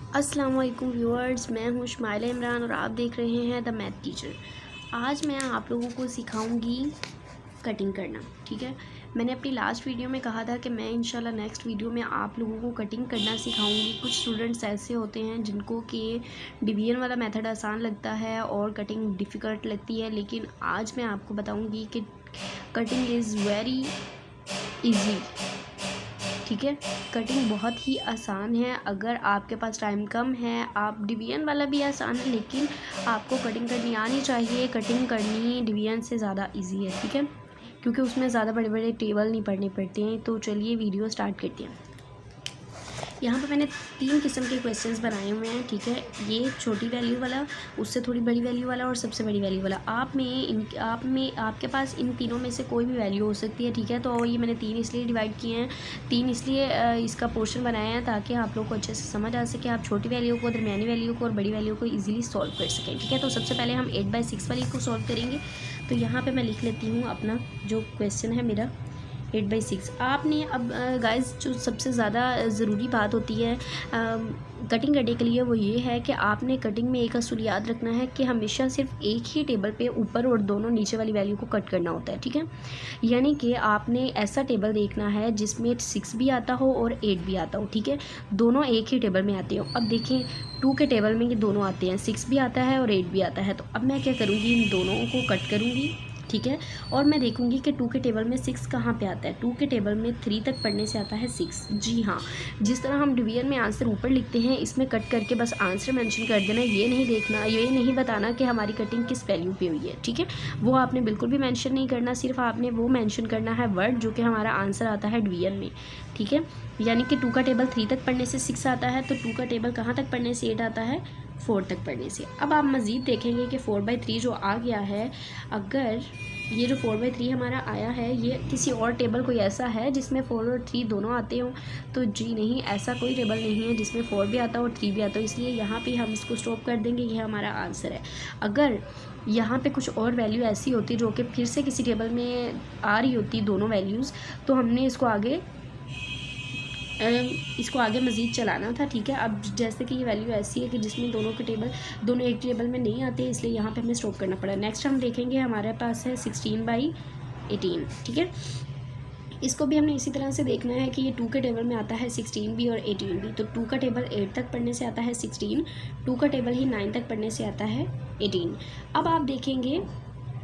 अस्सलाम वालेकुम व्यूअर्स, मैं हूँ शुमाइला इमरान और आप देख रहे हैं द मैथ टीचर। आज मैं आप लोगों को सिखाऊंगी कटिंग करना। ठीक है, मैंने अपनी लास्ट वीडियो में कहा था कि मैं इंशाल्लाह नेक्स्ट वीडियो में आप लोगों को कटिंग करना सिखाऊंगी। कुछ स्टूडेंट्स ऐसे होते हैं जिनको कि डिवीजन वाला मेथड आसान लगता है और कटिंग डिफ़िकल्ट लगती है, लेकिन आज मैं आपको बताऊँगी कि कटिंग इज़ वेरी ईजी। ठीक है, कटिंग बहुत ही आसान है। अगर आपके पास टाइम कम है, आप डिवीजन वाला भी आसान है, लेकिन आपको कटिंग करनी आनी चाहिए। कटिंग करनी डिवीजन से ज़्यादा इजी है, ठीक है, क्योंकि उसमें ज़्यादा बड़े बड़े टेबल नहीं पढ़ने पड़ते हैं। तो चलिए वीडियो स्टार्ट करते हैं। यहाँ पर मैंने 3 किस्म के क्वेश्चंस बनाए हुए हैं। ठीक है, ये छोटी वैल्यू वाला, उससे थोड़ी बड़ी वैल्यू वाला और सबसे बड़ी वैल्यू वाला। आपके पास इन तीनों में से कोई भी वैल्यू हो सकती है। ठीक है, तो ये मैंने 3 इसलिए डिवाइड किए हैं, 3 इसलिए इसका पोर्शन बनाया है ताकि आप लोग को अच्छे से समझ आ सके। आप छोटी वैल्यू को, दरमियानी वैल्यू को और बड़ी वैल्यू को ईजिली सॉल्व कर सकें। ठीक है, तो सबसे पहले हम 8/6 वाली को सॉल्व करेंगे। तो यहाँ पर मैं लिख लेती हूँ अपना जो क्वेश्चन है मेरा 8/6। आपने अब गाइस जो सबसे ज़्यादा ज़रूरी बात होती है कटिंग करने के लिए, वो ये है कि आपने कटिंग में एक असूल याद रखना है कि हमेशा सिर्फ एक ही टेबल पे ऊपर और दोनों नीचे वाली वैल्यू को कट करना होता है। ठीक है, यानी कि आपने ऐसा टेबल देखना है जिसमें 6 भी आता हो और 8 भी आता हो। ठीक है, दोनों एक ही टेबल में आते हो। अब देखें 2 के टेबल में ये दोनों आते हैं, 6 भी आता है और 8 भी आता है। तो अब मैं क्या करूँगी, इन दोनों को कट करूँगी। ठीक है, और मैं देखूंगी कि 2 के टेबल में 6 कहाँ पे आता है। 2 के टेबल में 3 तक पढ़ने से आता है 6। जी हाँ, जिस तरह हम डिवीजन में आंसर ऊपर लिखते हैं, इसमें कट करके बस आंसर मेंशन कर देना। ये नहीं देखना, ये नहीं बताना कि हमारी कटिंग किस वैल्यू पे हुई है। ठीक है, वो आपने बिल्कुल भी मेंशन नहीं करना। सिर्फ आपने वो मेंशन करना है वर्ड जो कि हमारा आंसर आता है डिवीजन में। ठीक है, यानी कि 2 का टेबल 3 तक पढ़ने से 6 आता है, तो 2 का टेबल कहाँ तक पढ़ने से 8 आता है, 4 तक पढ़ने से। अब आप मज़ीद देखेंगे कि 4/3 जो आ गया है, अगर ये जो 4/3 हमारा आया है, ये किसी और टेबल कोई ऐसा है जिसमें 4 और 3 दोनों आते हों, तो जी नहीं, ऐसा कोई टेबल नहीं है जिसमें 4 भी आता हो और 3 भी आता हो। इसलिए यहाँ पे हम इसको स्टॉप कर देंगे, ये हमारा आंसर है। अगर यहाँ पे कुछ और वैल्यू ऐसी होती जो कि फिर से किसी टेबल में आ रही होती दोनों वैल्यूज़, तो हमने इसको आगे मज़ीद चलाना था। ठीक है, अब जैसे कि ये वैल्यू ऐसी है कि जिसमें दोनों एक टेबल में नहीं आते, इसलिए यहाँ पे हमें स्टॉप करना पड़ा। नेक्स्ट हम देखेंगे, हमारे पास है 16/18। ठीक है, इसको भी हमने इसी तरह से देखना है कि ये 2 के टेबल में आता है 16 भी और 18 भी। तो 2 का टेबल 8 तक पढ़ने से आता है 16, 2 का टेबल ही 9 तक पढ़ने से आता है 18। अब आप देखेंगे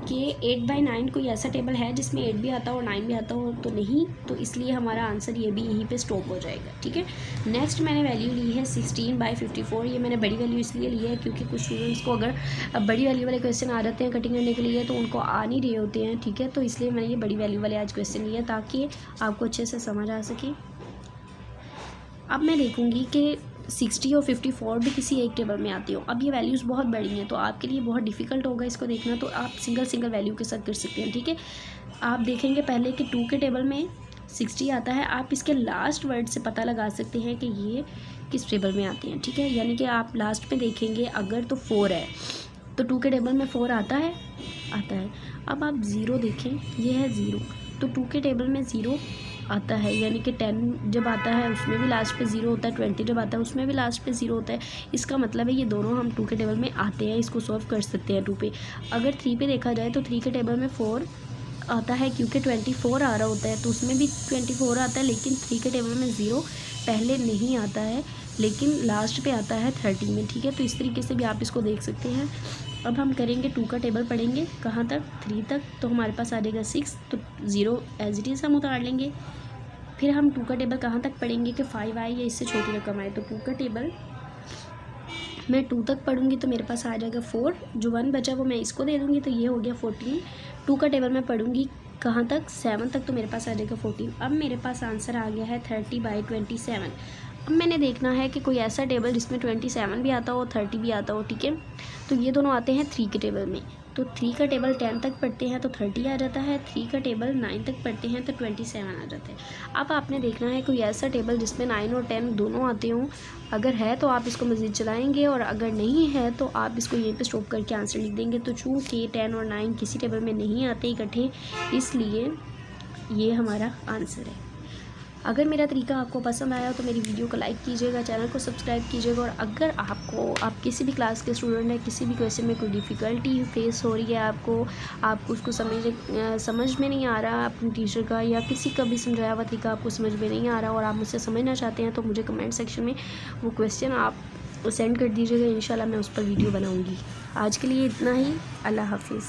कि 8/9 कोई ऐसा टेबल है जिसमें 8 भी आता हो और 9 भी आता हो, तो नहीं, तो इसलिए हमारा आंसर ये भी यहीं पे स्टॉप हो जाएगा। ठीक है, नेक्स्ट मैंने वैल्यू ली है 16/54। ये मैंने बड़ी वैल्यू इसलिए ली है क्योंकि कुछ स्टूडेंट्स को अगर बड़ी वैल्यू वाले क्वेश्चन आ जाते हैं कटिंग करने के लिए, तो उनको आ नहीं रहे होते हैं। ठीक है, तो इसलिए मैंने ये बड़ी वैल्यू वाले आज क्वेश्चन लिए ताकि आपको अच्छे से समझ आ सके। अब मैं देखूँगी कि 60 और 54 भी किसी एक टेबल में आती हो। अब ये वैल्यूज़ बहुत बड़ी हैं, तो आपके लिए बहुत डिफ़िकल्ट होगा इसको देखना, तो आप सिंगल वैल्यू के साथ कर सकते हैं। ठीक है, आप देखेंगे पहले कि 2 के टेबल में 60 आता है। आप इसके लास्ट वर्ड से पता लगा सकते हैं कि ये किस टेबल में आते हैं। ठीक है, यानी कि आप लास्ट में देखेंगे, अगर तो 4 है तो 2 के टेबल में 4 आता है। अब आप 0 देखें, ये है 0, तो 2 के टेबल में 0 आता है, यानी कि 10 जब आता है उसमें भी लास्ट पे 0 होता है, 20 जब आता है उसमें भी लास्ट पे 0 होता है। इसका मतलब है ये दोनों हम 2 के टेबल में आते हैं, इसको सॉल्व कर सकते हैं 2 पे। अगर 3 पे देखा जाए तो 3 के टेबल में 4 आता है, क्योंकि 24 आ रहा होता है, तो उसमें भी 24 आता है, लेकिन 3 के टेबल में 0 पहले नहीं आता है, लेकिन लास्ट पे आता है 30 में। ठीक है, तो इस तरीके से भी आप इसको देख सकते हैं। अब हम करेंगे 2 का टेबल पढ़ेंगे कहाँ तक, 3 तक, तो हमारे पास आ जाएगा 6, तो 0 एज इट इज़ हम उतार लेंगे। फिर हम 2 का टेबल कहाँ तक पढ़ेंगे कि 5 आए या इससे छोटी रकम आए, तो 2 का टेबल मैं 2 तक पढ़ूंगी तो मेरे पास आ जाएगा 4, जो 1 बचा वो मैं इसको दे दूँगी, तो ये हो गया 14। 2 का टेबल मैं पढ़ूंगी कहाँ तक, 7 तक, तो मेरे पास आ जाएगा 14। अब मेरे पास आंसर आ गया है 30/27। अब मैंने देखना है कि कोई ऐसा टेबल जिसमें 27 भी आता हो, 30 भी आता हो। ठीक है, तो ये दोनों आते हैं 3 के टेबल में, तो 3 का टेबल 10 तक पढ़ते हैं तो 30 आ जाता है, 3 का टेबल 9 तक पढ़ते हैं तो 27 आ जाता है। अब आपने देखना है कोई ऐसा टेबल जिसमें 9 और 10 दोनों आते हों। अगर है तो आप इसको मज़ीद चलाएंगे, और अगर नहीं है तो आप इसको यहीं पे स्टॉप करके आंसर लिख देंगे। तो चूँकि 10 और 9 किसी टेबल में नहीं आते इकट्ठे, इसलिए ये हमारा आंसर है। अगर मेरा तरीका आपको पसंद आया तो मेरी वीडियो को लाइक कीजिएगा, चैनल को सब्सक्राइब कीजिएगा। और अगर आप किसी भी क्लास के स्टूडेंट हैं, किसी भी क्वेश्चन में कोई डिफ़िकल्टी फेस हो रही है, आपको उसको समझ में नहीं आ रहा अपने टीचर का, या किसी का भी समझाया हुआ तरीका आपको समझ में नहीं आ रहा और आप मुझसे समझना चाहते हैं, तो मुझे कमेंट सेक्शन में वो क्वेश्चन आप सेंड कर दीजिएगा। इंशाल्लाह मैं उस पर वीडियो बनाऊँगी। आज के लिए इतना ही। अल्लाह हाफिज़।